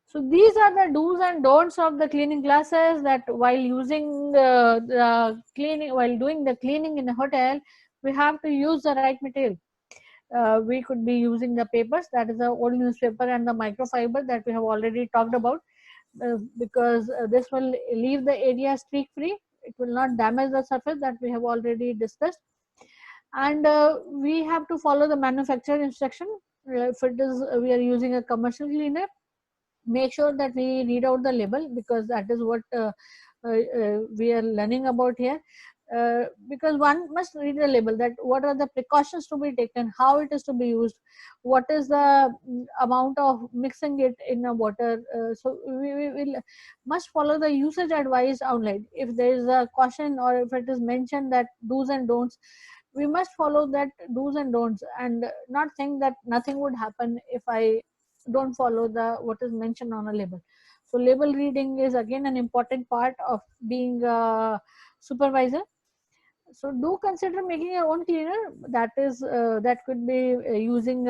So these are the do's and don'ts of the cleaning classes, that while using the cleaning, while doing the cleaning in a hotel, we have to use the right material. We could be using the papers, that is the old newspaper, and the microfiber that we have already talked about, because this will leave the area streak free. It will not damage the surface, that we have already discussed. And we have to follow the manufacturer instruction. If it is we are using a commercial cleaner, make sure that we read out the label, because that is what we are learning about here. Because one must read the label, that what are the precautions to be taken, how it is to be used, what is the amount of mixing it in a water. So we will must follow the usage advice outline. If there is a caution, or if it is mentioned that do's and don'ts, we must follow that do's and don'ts, and not think that nothing would happen if I don't follow the what is mentioned on a label. So label reading is again an important part of being a supervisor. So do consider making your own cleaner. That is that could be using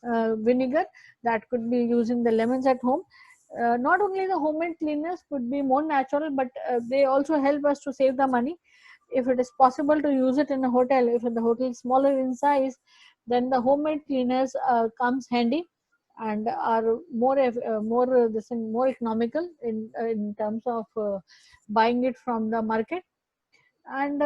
vinegar, that could be using the lemons at home. Not only the homemade cleaners could be more natural, but they also help us to save the money. If it is possible to use it in a hotel, if the hotel is smaller in size, then the homemade cleaners comes handy, and are more economical in terms of buying it from the market. And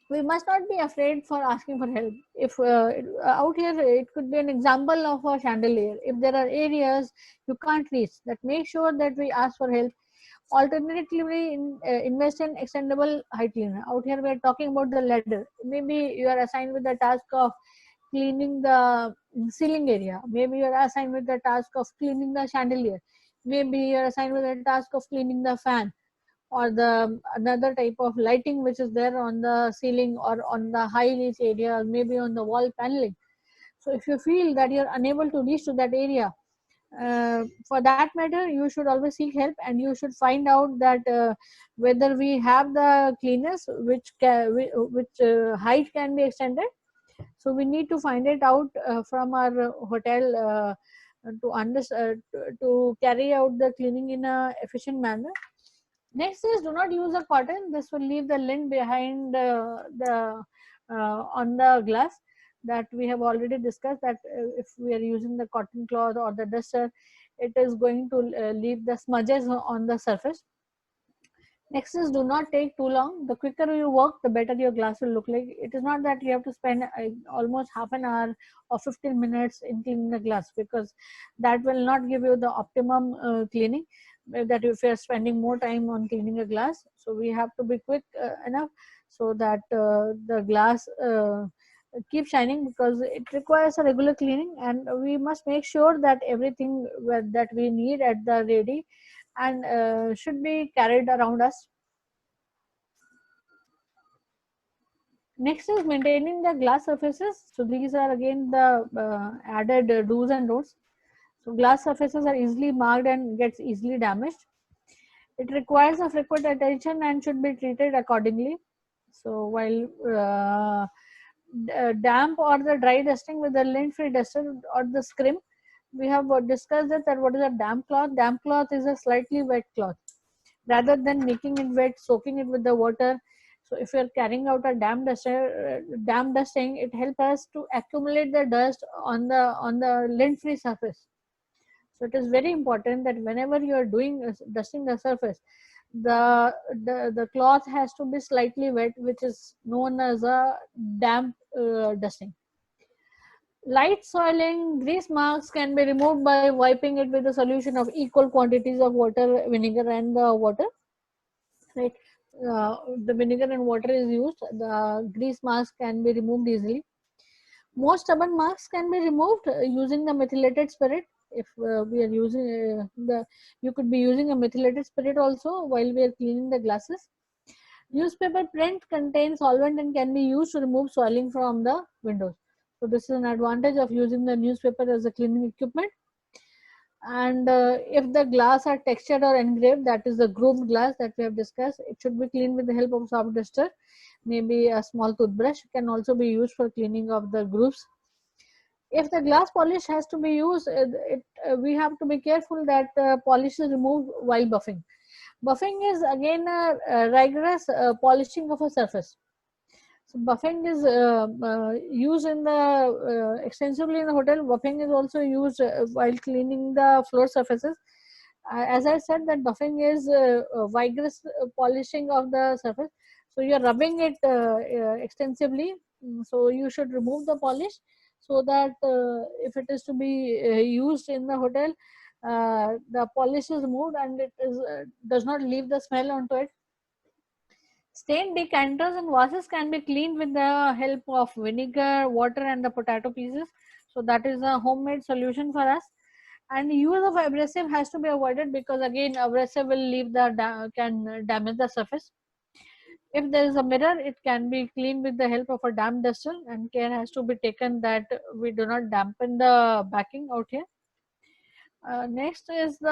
we must not be afraid for asking for help. If out here, it could be an example of a chandelier. If there are areas you can't reach, that make sure that we ask for help. Alternatively, invest in extendable height cleaner. Out here we are talking about the ladder. Maybe you are assigned with the task of cleaning the ceiling area, maybe you are assigned with the task of cleaning the chandelier, maybe you are assigned with the task of cleaning the fan, or the another type of lighting which is there on the ceiling or on the high reach area, or maybe on the wall paneling. So if you feel that you're unable to reach to that area, for that matter, you should always seek help, and you should find out that whether we have the cleaners which height can be extended. So we need to find it out from our hotel, to carry out the cleaning in a efficient manner. Next is, do not use a cotton. This will leave the lint behind the on the glass, that we have already discussed, that if we are using the cotton cloth or the duster, it is going to leave the smudges on the surface. Next is, do not take too long. The quicker you work, the better your glass will look like. It is not that you have to spend almost half an hour or 15 minutes in cleaning the glass, because that will not give you the optimum cleaning. That if you are spending more time on cleaning a glass, so we have to be quick enough, so that the glass keep shining, because it requires a regular cleaning, and we must make sure that everything that we need at the ready, and should be carried around us. Next is maintaining the glass surfaces. So these are again the added do's and don'ts. So glass surfaces are easily marked and gets easily damaged. It requires a frequent attention and should be treated accordingly. So while damp or the dry dusting with the lint-free duster or the scrim, we have discussed that what is a damp cloth. Damp cloth is a slightly wet cloth. Rather than making it wet, soaking it with the water. So if you're carrying out a damp dusting, it helps us to accumulate the dust on the lint-free surface. So it is very important that whenever you are doing dusting the surface, the cloth has to be slightly wet, which is known as a damp dusting. Light soiling, grease marks can be removed by wiping it with a solution of equal quantities of water, vinegar, and the water. Right, the vinegar and water is used. The grease marks can be removed easily. Most stubborn marks can be removed using the methylated spirit. If we are using you could be using a methylated spirit also while we are cleaning the glasses. Newspaper print contains solvent and can be used to remove soiling from the windows. So this is an advantage of using the newspaper as a cleaning equipment. And if the glass are textured or engraved, that is the grooved glass that we have discussed, it should be cleaned with the help of soft duster. Maybe a small toothbrush can also be used for cleaning of the grooves. If the glass polish has to be used, we have to be careful that polish is removed while buffing. Buffing is again a rigorous polishing of a surface. So buffing is used in the extensively in the hotel. Buffing is also used while cleaning the floor surfaces. As I said, that buffing is vigorous polishing of the surface. So you are rubbing it extensively. So you should remove the polish so that if it is to be used in the hotel, the polish is removed and it is does not leave the smell onto it. Stained decanters and vases can be cleaned with the help of vinegar, water, and the potato pieces. So that is a homemade solution for us. And use of abrasive has to be avoided because again abrasive will leave the can damage the surface. If there is a mirror, it can be cleaned with the help of a damp duster, and care has to be taken that we do not dampen the backing out here. Next is the